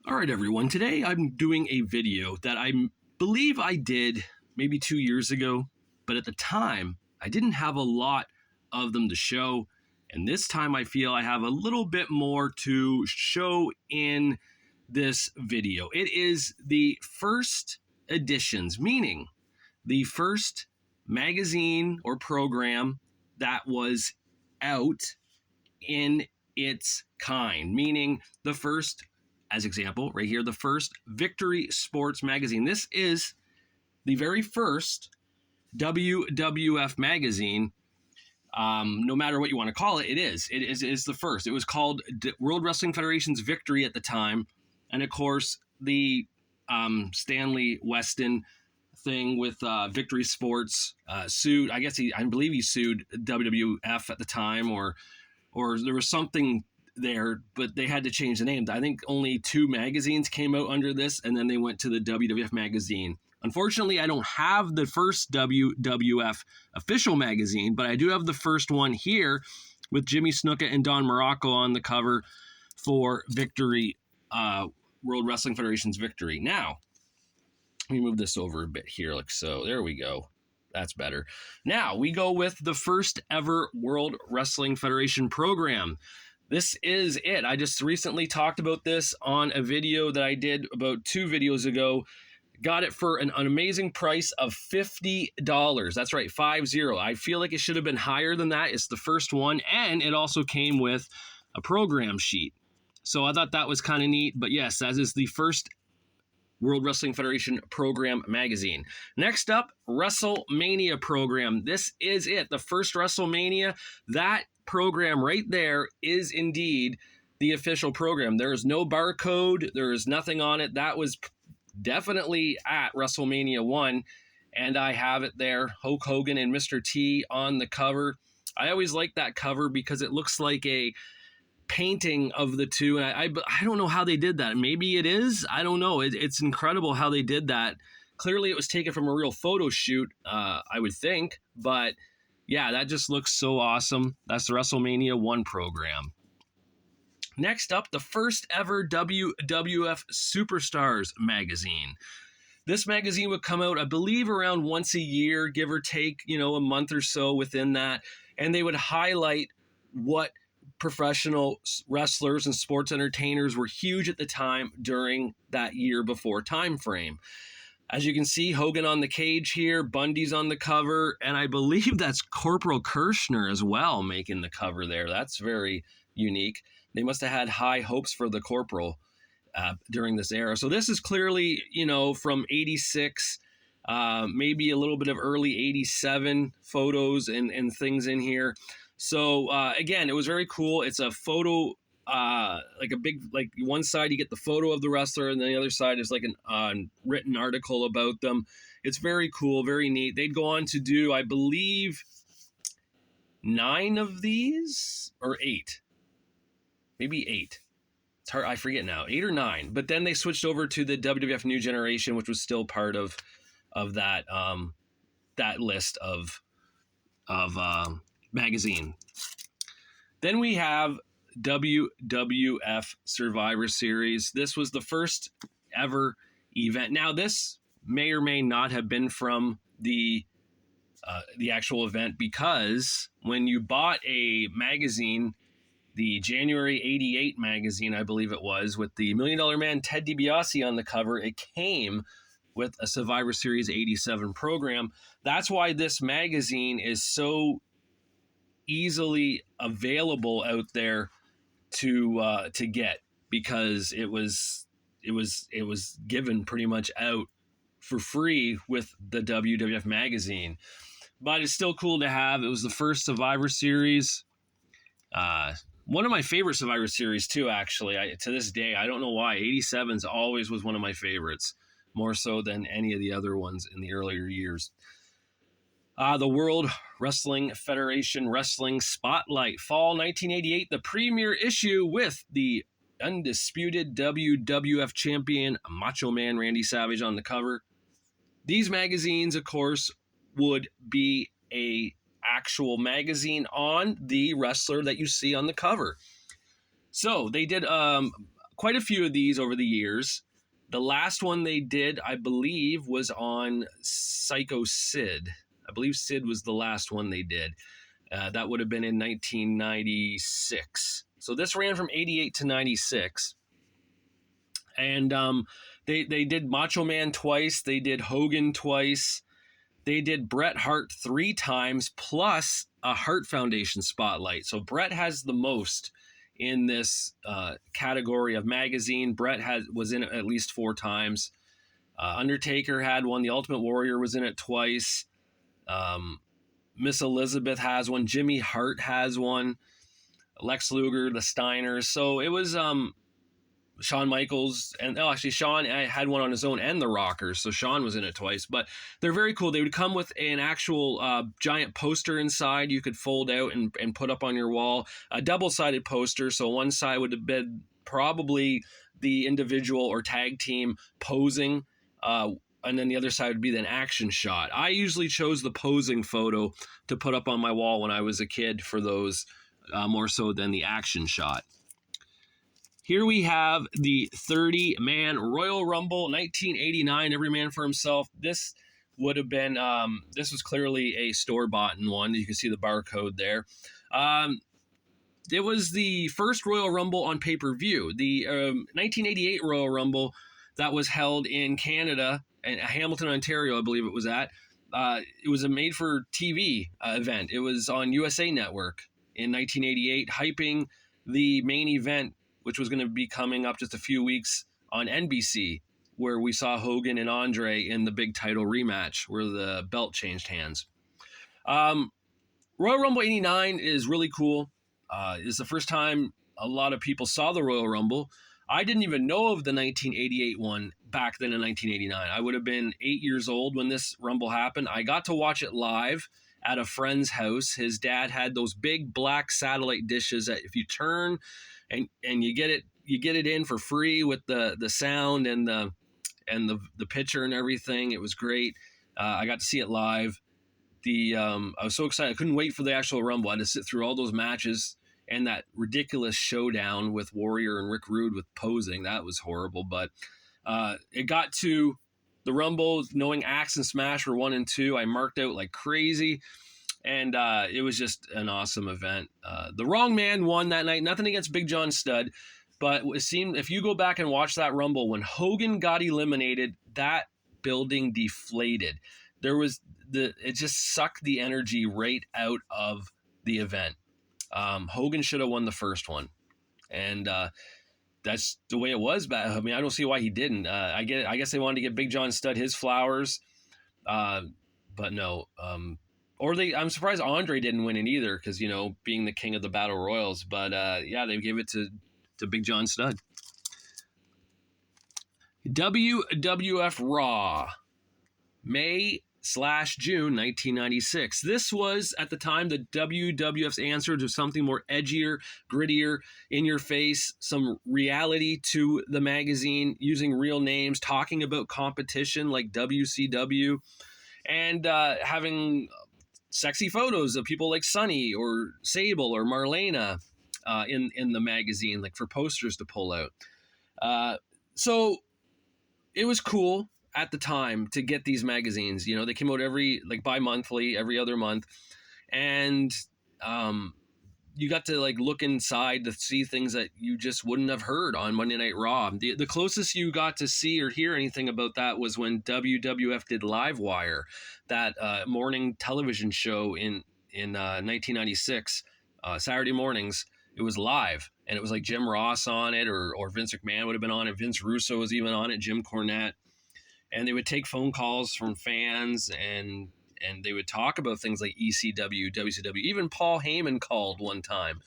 All right, everyone. Today I'm doing a video that I believe I did maybe 2 years ago, but at the time I didn't have a lot of them to show. And this time I feel I have a little bit more to show in this video. It is the first editions, meaning the first magazine or program that was out in its kind, meaning the first, as example, right here, the first Victory Sports magazine. This is the very first WWF magazine. No matter what you want to call it, it is the first. It was called World Wrestling Federation's Victory at the time. And of course, the Stanley Weston thing with Victory Sports sued. I believe he sued WWF at the time, or there was something there, but they had to change the name. I think only 2 magazines came out under this, and then they went to the WWF magazine. Unfortunately, I don't have the first WWF official magazine, but I do have the first one here with Jimmy Snuka and Don Morocco on the cover for Victory, World Wrestling Federation's Victory. Now, let me move this over a bit here, like so. There we go. That's better. Now, we go with the first ever World Wrestling Federation program. This is it. I just recently talked about this on a video that I did about 2 videos ago. Got it for an amazing price of $50. That's right, 50. I feel like it should have been higher than that. It's the first one, and it also came with a program sheet. So I thought that was kind of neat. But yes, that is the first World Wrestling Federation program magazine. Next up, WrestleMania program. This is it, the first WrestleMania. That program right there is indeed the official program. There is no barcode. There is nothing on it. That was definitely at WrestleMania 1, and I have it there, Hulk Hogan and Mr. T on the cover. I always like that cover because it looks like a painting of the two, and I don't know how they did that. Maybe it is. I don't know. It's incredible how they did that. Clearly, it was taken from a real photo shoot, I would think, but yeah, that just looks so awesome. That's the WrestleMania 1 program. Next up, the first ever WWF Superstars magazine. This magazine would come out, I believe, around once a year, give or take, a month or so within that. And they would highlight what professional wrestlers and sports entertainers were huge at the time during that year before time frame. As you can see, Hogan on the cage here, Bundy's on the cover, and I believe that's Corporal Kirshner as well making the cover there. That's very unique. They must have had high hopes for the Corporal during this era. So this is clearly, from 86, maybe a little bit of early 87 photos and things in here. So again, it was very cool. It's a photo, like a big, like one side you get the photo of the wrestler, and then the other side is like an written article about them. It's very cool, very neat. They'd go on to do, I believe, 9 of these, or 8. Maybe 8. It's hard, I forget now, 8 or 9. But then they switched over to the WWF New Generation, which was still part of that that list of magazine. Then we have WWF Survivor Series. This was the first ever event. Now, this may or may not have been from the actual event, because when you bought a magazine, the January 88 magazine, I believe it was, with the $1 Million Man Ted DiBiase on the cover, it came with a Survivor Series 87 program. That's why this magazine is so easily available out there to get, because it was given pretty much out for free with the WWF magazine. But it's still cool to have. It was the first Survivor Series. One of my favorite Survivor Series too, actually. To this day, I don't know why. 87's always was one of my favorites, more so than any of the other ones in the earlier years. The World Wrestling Federation Wrestling Spotlight, Fall 1988, the premiere issue with the undisputed WWF champion Macho Man Randy Savage on the cover. These magazines, of course, would be a actual magazine on the wrestler that you see on the cover. So they did quite a few of these over the years. The last one they did, I believe, was on Psycho Sid. I believe Sid was the last one they did. That would have been in 1996. So this ran from 88 to 96. And they did Macho Man twice. They did Hogan twice. They did Bret Hart 3 times, plus a Hart Foundation spotlight. So Bret has the most in this category of magazine. Bret was in it at least 4 times. Undertaker had one. The Ultimate Warrior was in it twice. Miss Elizabeth has one. Jimmy Hart has one. Lex Luger, the Steiners. So it was Shawn Michaels, and actually Shawn had one on his own, and the Rockers, so Shawn was in it twice. But they're very cool. They would come with an actual giant poster inside you could fold out and put up on your wall, a double-sided poster. So one side would have been probably the individual or tag team posing, and then the other side would be an action shot. I usually chose the posing photo to put up on my wall when I was a kid for those, more so than the action shot. Here we have the 30-man Royal Rumble, 1989, every man for himself. This would have been, this was clearly a store-bought one. You can see the barcode there. It was the first Royal Rumble on pay-per-view. The 1988 Royal Rumble that was held in Canada, and Hamilton, Ontario, I believe it was at. It was a made-for-TV event. It was on USA Network in 1988, hyping the main event, which was going to be coming up just a few weeks on NBC, where we saw Hogan and Andre in the big title rematch where the belt changed hands. Royal Rumble 89 is really cool. It's the first time a lot of people saw the Royal Rumble. I didn't even know of the 1988 one back then in 1989. I would have been 8 years old when this Rumble happened. I got to watch it live at a friend's house. His dad had those big black satellite dishes that if you turn and you get it in for free with the sound and the picture and everything. It was great. I got to see it live. I was so excited. I couldn't wait for the actual Rumble. I had to sit through all those matches and that ridiculous showdown with Warrior and Rick Rude with posing. That was horrible. But it got to the Rumble, knowing Axe and Smash were 1 and 2. I marked out like crazy. And it was just an awesome event. The wrong man won that night. Nothing against Big John Studd, but it seemed if you go back and watch that Rumble, when Hogan got eliminated, that building deflated. It just sucked the energy right out of the event. Hogan should have won the first one, and that's the way it was. But I mean, I don't see why he didn't. I guess they wanted to get Big John Studd his flowers, but no. I'm surprised Andre didn't win it either, because, being the king of the Battle Royals. But, they gave it to Big John Studd. WWF Raw, May/June 1996. This was, at the time, the WWF's answer to something more edgier, grittier, in your face, some reality to the magazine, using real names, talking about competition like WCW, and having sexy photos of people like Sunny or Sable or Marlena in the magazine, like for posters to pull out. So it was cool at the time to get these magazines. They came out bi-monthly, every other month. And you got to look inside to see things that you just wouldn't have heard on Monday Night Raw. The closest you got to see or hear anything about that was when WWF did Livewire, that morning television show in 1996, Saturday mornings. It was live, and it was like Jim Ross on it, or Vince McMahon would have been on it. Vince Russo was even on it, Jim Cornette. And they would take phone calls from fans, and they would talk about things like ECW, WCW. Even Paul Heyman called one time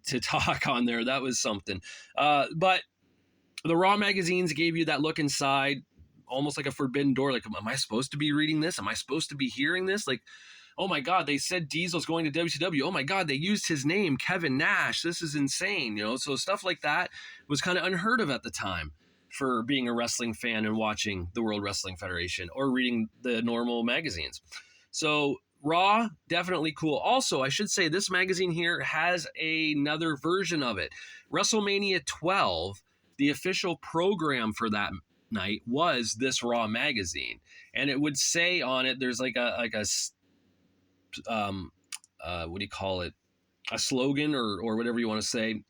to talk on there. That was something. But the Raw magazines gave you that look inside, almost like a forbidden door. Like, am I supposed to be reading this? Am I supposed to be hearing this? Like, oh my God, they said Diesel's going to WCW. Oh my God, they used his name, Kevin Nash. This is insane. So stuff like that was kind of unheard of at the time for being a wrestling fan and watching the World Wrestling Federation or reading the normal magazines. So Raw, definitely cool. Also, I should say this magazine here has another version of it. WrestleMania 12, the official program for that night was this Raw magazine, and it would say on it, there's like a what do you call it? A slogan or whatever you want to say,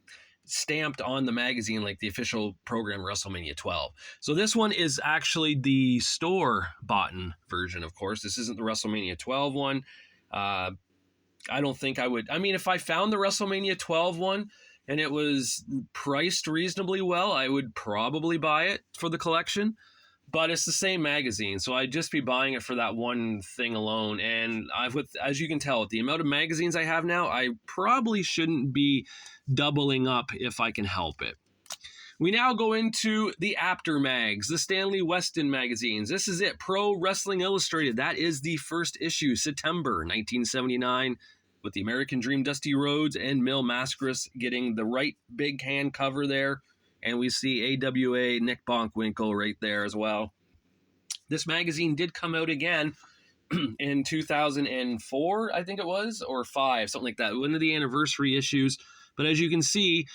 stamped on the magazine, like the official program WrestleMania 12. So this one is actually the store bought version, of course. This isn't the WrestleMania 12 one. I don't think I would. I mean, if I found the WrestleMania 12 one and it was priced reasonably well, I would probably buy it for the collection. But it's the same magazine, so I'd just be buying it for that one thing alone. And as you can tell, with the amount of magazines I have now, I probably shouldn't be doubling up if I can help it. We now go into the After Mags, the Stanley Weston magazines. This is it, Pro Wrestling Illustrated. That is the first issue, September 1979, with the American Dream Dusty Rhodes and Mil Mascaras getting the right big hand cover there. And we see AWA Nick Bockwinkel right there as well. This magazine did come out again in 2004, I think it was, or 5, something like that. One of the anniversary issues. But as you can see,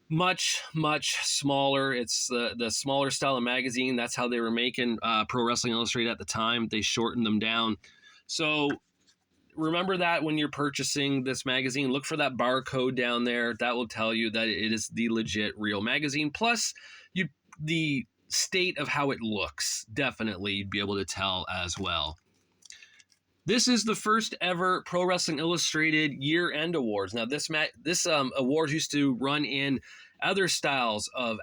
much, much smaller. It's the smaller style of magazine. That's how they were making Pro Wrestling Illustrated at the time. They shortened them down. So remember that when you're purchasing this magazine, look for that barcode down there. That will tell you that it is the legit real magazine. Plus, the state of how it looks, definitely you'd be able to tell as well. This is the first ever Pro Wrestling Illustrated year-end awards. Now, this award used to run in other styles of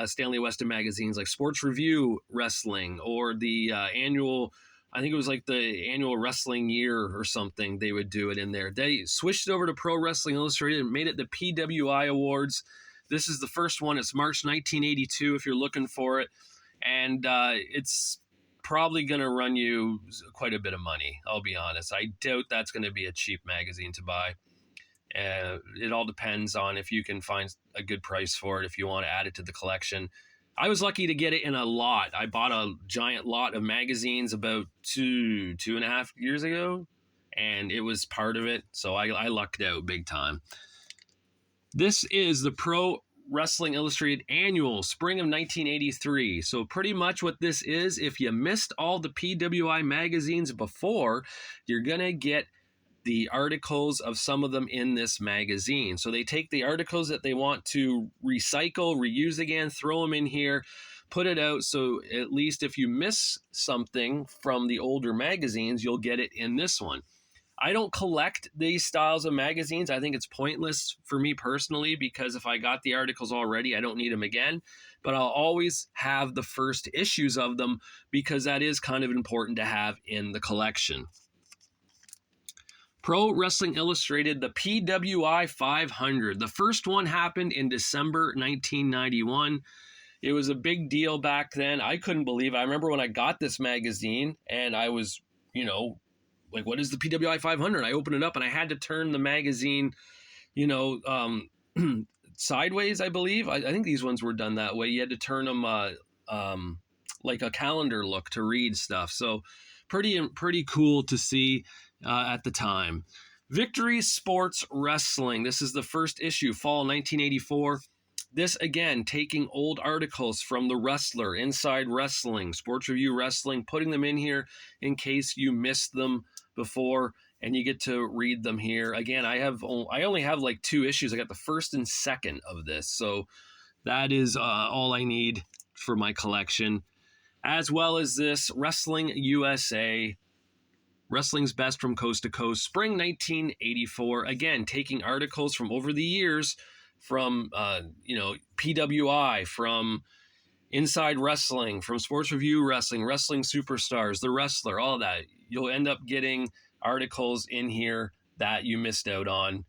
Stanley Weston magazines, like Sports Review Wrestling, or the annual, I think it was like the annual wrestling year or something. They would do it in there. They switched it over to Pro Wrestling Illustrated and made it the PWI Awards. This is the first one. It's March 1982 if you're looking for it. And it's probably going to run you quite a bit of money, I'll be honest. I doubt that's going to be a cheap magazine to buy. It all depends on if you can find a good price for it, if you want to add it to the collection. I was lucky to get it in a lot. I bought a giant lot of magazines about two and a half years ago, and it was part of it. So I lucked out big time. This is the Pro Wrestling Illustrated Annual, spring of 1983. So pretty much what this is, if you missed all the PWI magazines before, you're going to get the articles of some of them in this magazine. So they take the articles that they want to recycle, reuse again, throw them in here, put it out. So at least if you miss something from the older magazines, you'll get it in this one. I don't collect these styles of magazines. I think it's pointless for me personally, because if I got the articles already, I don't need them again. But I'll always have the first issues of them, because that is kind of important to have in the collection. Pro Wrestling Illustrated, the PWI 500. The first one happened in December 1991. It was a big deal back then. I couldn't believe it. I remember when I got this magazine and I was, like, what is the PWI 500? I opened it up and I had to turn the magazine, sideways, I believe. I think these ones were done that way. You had to turn them like a calendar look to read stuff. So pretty cool to see at the time. Victory Sports Wrestling. This is the first issue, fall 1984. This, again, taking old articles from The Wrestler, Inside Wrestling, Sports Review Wrestling, putting them in here in case you missed them before, and you get to read them here. Again, I only have like 2 issues. I got the first and second of this, so that is all I need for my collection. As well as this Wrestling USA, Wrestling's Best from Coast to Coast, spring 1984. Again, taking articles from over the years from, PWI, from Inside Wrestling, from Sports Review Wrestling, Wrestling Superstars, The Wrestler, all that. You'll end up getting articles in here that you missed out on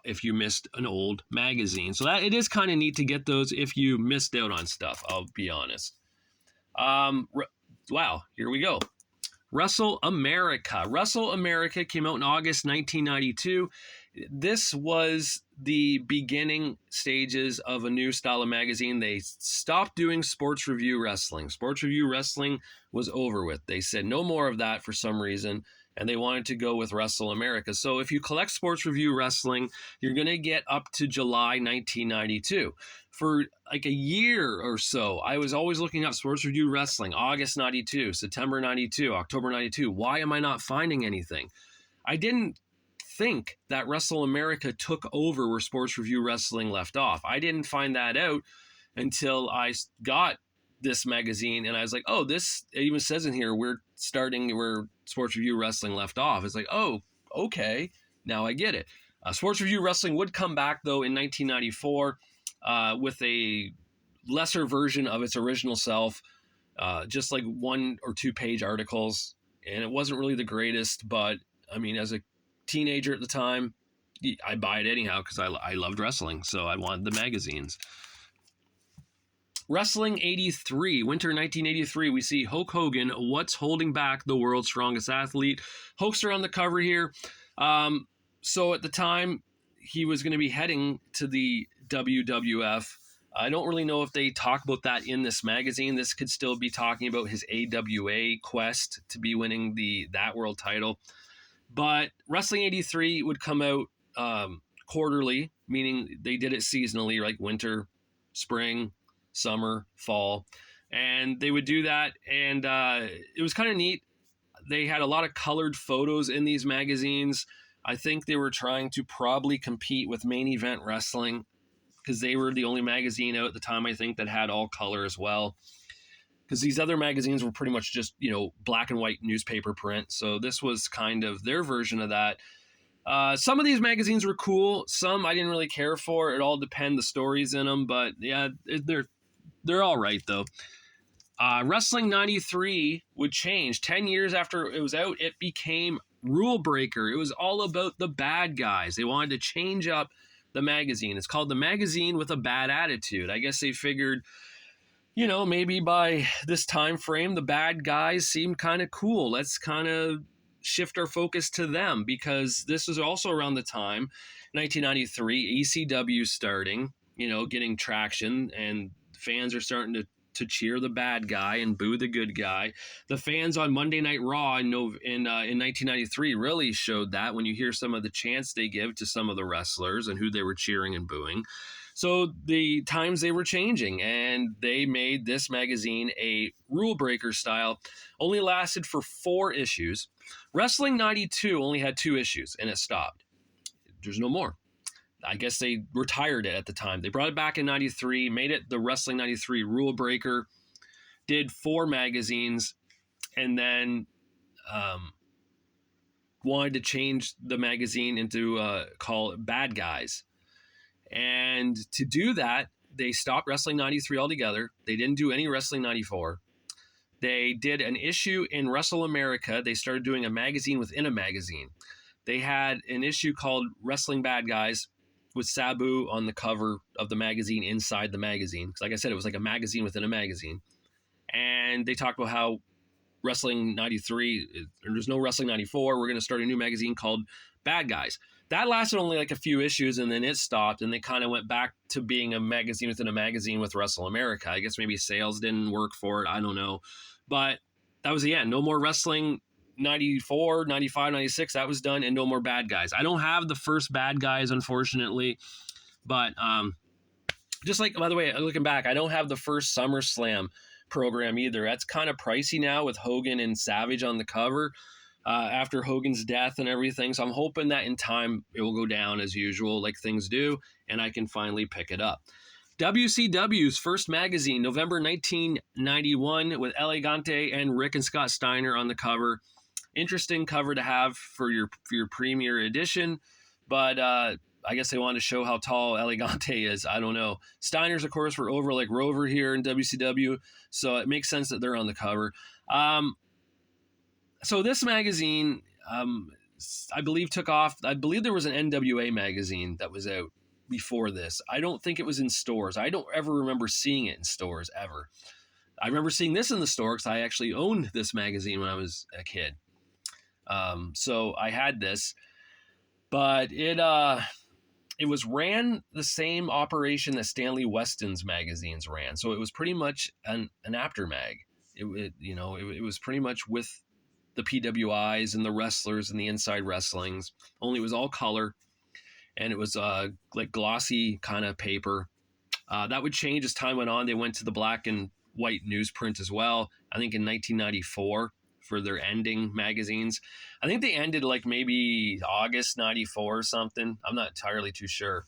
if you missed an old magazine. So that it is kind of neat to get those if you missed out on stuff, I'll be honest. Wow, here we go. Wrestle America. Wrestle America came out in August 1992. This was the beginning stages of a new style of magazine. They stopped doing Sports Review Wrestling. Sports Review Wrestling was over with. They said no more of that for some reason. and they wanted to go with Wrestle America. So if you collect Sports Review Wrestling, you're going to get up to July 1992. For like a year or so, I was always looking up Sports Review Wrestling, August 92, September 92, October 92. Why am I not finding anything? I didn't think that Wrestle America took over where Sports Review Wrestling left off. I didn't find that out until I got this magazine, and I was like, oh, this, it even says in here, we're starting where Sports Review Wrestling left off. It's like, oh, okay, now I get it. Sports Review Wrestling would come back, though, in 1994 with a lesser version of its original self, just like 1 or 2 page articles, and it wasn't really the greatest, but I mean, as a teenager at the time, I buy it anyhow because I loved wrestling, so I wanted the magazines. Wrestling 83, winter 1983, we see Hulk Hogan, what's holding back the world's strongest athlete. Hulkster on the cover here. So at the time, he was going to be heading to the WWF. I don't really know if they talk about that in this magazine. This could still be talking about his AWA quest to be winning that world title. But Wrestling 83 would come out quarterly, meaning they did it seasonally, like winter, spring, summer, fall, and they would do that, and it was kind of neat. They had a lot of colored photos in these magazines. I think they were trying to probably compete with Main Event Wrestling because they were the only magazine out at the time, I think, that had all color as well, because these other magazines were pretty much just, black and white newspaper print. So this was kind of their version of that. Some of these magazines were cool. Some I didn't really care for. It all depends the stories in them, but yeah, they're all right, though. Wrestling 93 would change. 10 years after it was out, it became Rule Breaker. It was all about the bad guys. They wanted to change up the magazine. It's called The Magazine with a Bad Attitude. I guess they figured, maybe by this time frame, the bad guys seemed kind of cool. Let's kind of shift our focus to them, because this was also around the time, 1993, ECW starting, getting traction, and fans are starting to cheer the bad guy and boo the good guy. The fans on Monday Night Raw in 1993 really showed that when you hear some of the chants they give to some of the wrestlers and who they were cheering and booing. So the times they were changing, and they made this magazine a Rule Breaker style. Only lasted for 4 issues. Wrestling 92 only had 2 issues, and it stopped. There's no more. I guess they retired it at the time. They brought it back in 93, made it the Wrestling 93 Rule Breaker, did 4 magazines, and then wanted to change the magazine into call it Bad Guys. And to do that, they stopped Wrestling 93 altogether. They didn't do any Wrestling 94. They did an issue in Wrestle America. They started doing a magazine within a magazine. They had an issue called Wrestling Bad Guys with Sabu on the cover of the magazine inside the magazine. Because like I said, it was like a magazine within a magazine. And they talked about how Wrestling 93, there's no Wrestling 94. We're going to start a new magazine called Bad Guys. That lasted only like a few issues, and then it stopped, and they kind of went back to being a magazine within a magazine with Wrestle America. I guess maybe sales didn't work for it. I don't know. But that was the end. No more Wrestling 94, 95, 96. That was done, and no more Bad Guys. I don't have the first Bad Guys, unfortunately. But just like, by the way, looking back, I don't have the first SummerSlam program either. That's kind of pricey now with Hogan and Savage on the cover. After Hogan's death and everything. So I'm hoping that in time it will go down as usual, like things do, and I can finally pick it up. WCW's first magazine, November 1991, with El Gigante and Rick and Scott Steiner on the cover. Interesting cover to have for your premiere edition, but I guess they wanted to show how tall El Gigante is. I don't know. Steiners, of course, were over like Rover here in WCW, so it makes sense that they're on the cover. So this magazine, I believe, took off. I believe there was an NWA magazine that was out before this. I don't think it was in stores. I don't ever remember seeing it in stores, ever. I remember seeing this in the store because I actually owned this magazine when I was a kid. So I had this. But it was ran the same operation that Stanley Weston's magazines ran. So it was pretty much an aftermag. It was pretty much with the PWIs and the wrestlers and the inside wrestlings. Only it was all color, and it was like glossy kind of paper. That would change as time went on. They went to the black and white newsprint as well. I think in 1994 for their ending magazines. I think they ended like maybe August 94 or something. I'm not entirely too sure.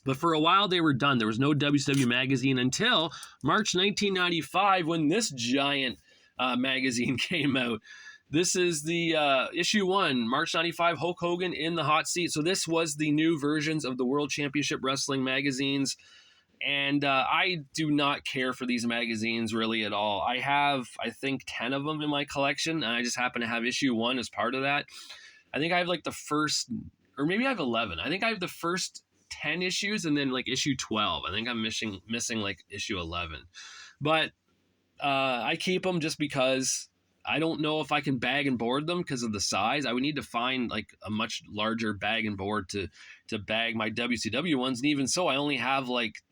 But for a while they were done. There was no WCW magazine until March 1995 when this giant magazine came out. This is the issue 1, March 95, Hulk Hogan in the hot seat. So this was the new versions of the World Championship Wrestling magazines. And I do not care for these magazines really at all. I have, I think, 10 of them in my collection, and I just happen to have issue 1 as part of that. I think I have like the first, or maybe I have 11. I think I have the first 10 issues and then like issue 12. I think I'm missing like issue 11. But I keep them just because I don't know if I can bag and board them because of the size. I would need to find like a much larger bag and board to bag my WCW ones. And even so, I only have like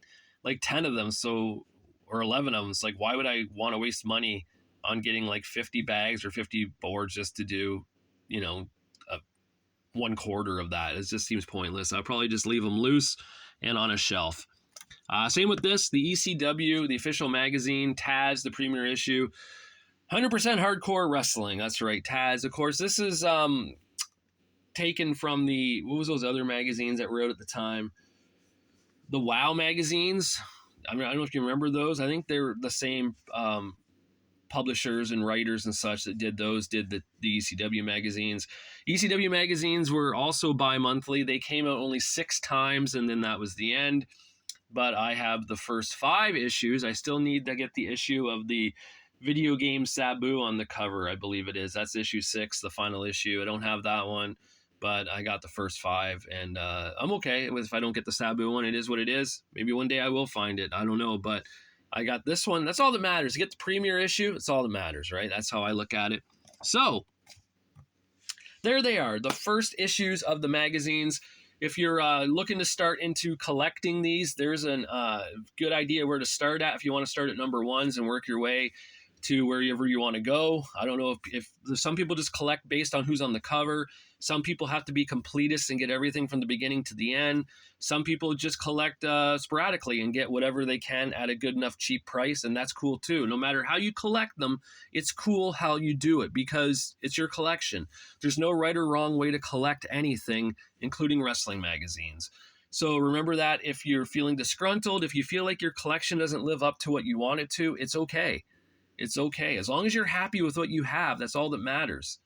10 of them, so, or 11 of them. It's like, why would I want to waste money on getting like 50 bags or 50 boards just to do, you know, 1/4 of that? It just seems pointless. I'll probably just leave them loose and on a shelf. Same with this, the ECW, the official magazine, Taz, the premier issue, 100% hardcore wrestling. That's right, Taz. Of course, this is taken from the, what was those other magazines that wrote at the time? The WOW magazines. I mean, I don't know if you remember those. I think they're the same publishers and writers and such that did those, did the ECW magazines. ECW magazines were also bi-monthly. They came out only 6 times, and then that was the end. But I have the first 5 issues. I still need to get the issue of the video game Sabu on the cover, I believe it is. That's issue 6, the final issue. I don't have that one, but I got the first 5, and I'm okay with if I don't get the Sabu one. It is what it is. Maybe one day I will find it. I don't know, but I got this one. That's all that matters. Get the premier issue. It's all that matters, right? That's how I look at it. So there they are, the first issues of the magazines. If you're looking to start into collecting these, there's a good idea where to start at. If you want to start at number 1s and work your way to wherever you want to go. I don't know if some people just collect based on who's on the cover. Some people have to be completists and get everything from the beginning to the end. Some people just collect sporadically and get whatever they can at a good enough cheap price, and that's cool too. No matter how you collect them, it's cool how you do it because it's your collection. There's no right or wrong way to collect anything, including wrestling magazines. So remember that if you're feeling disgruntled, if you feel like your collection doesn't live up to what you want it to, it's okay. It's okay. As long as you're happy with what you have, that's all that matters.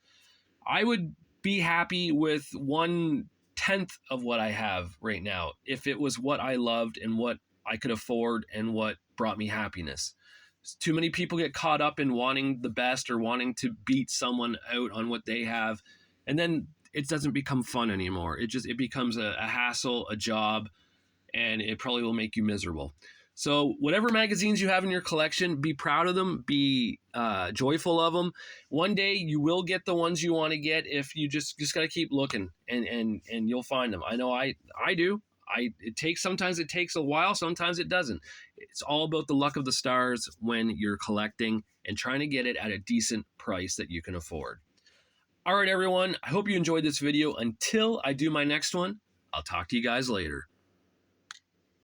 I would be happy with 1/10 of what I have right now if it was what I loved and what I could afford and what brought me happiness. Too many people get caught up in wanting the best or wanting to beat someone out on what they have, and then it doesn't become fun anymore. It becomes a hassle, a job, and it probably will make you miserable. So whatever magazines you have in your collection, be proud of them, be joyful of them. One day you will get the ones you want to get if you just got to keep looking, and you'll find them. I know I do. Sometimes it takes a while, sometimes it doesn't. It's all about the luck of the stars when you're collecting and trying to get it at a decent price that you can afford. All right, everyone, I hope you enjoyed this video. Until I do my next one, I'll talk to you guys later.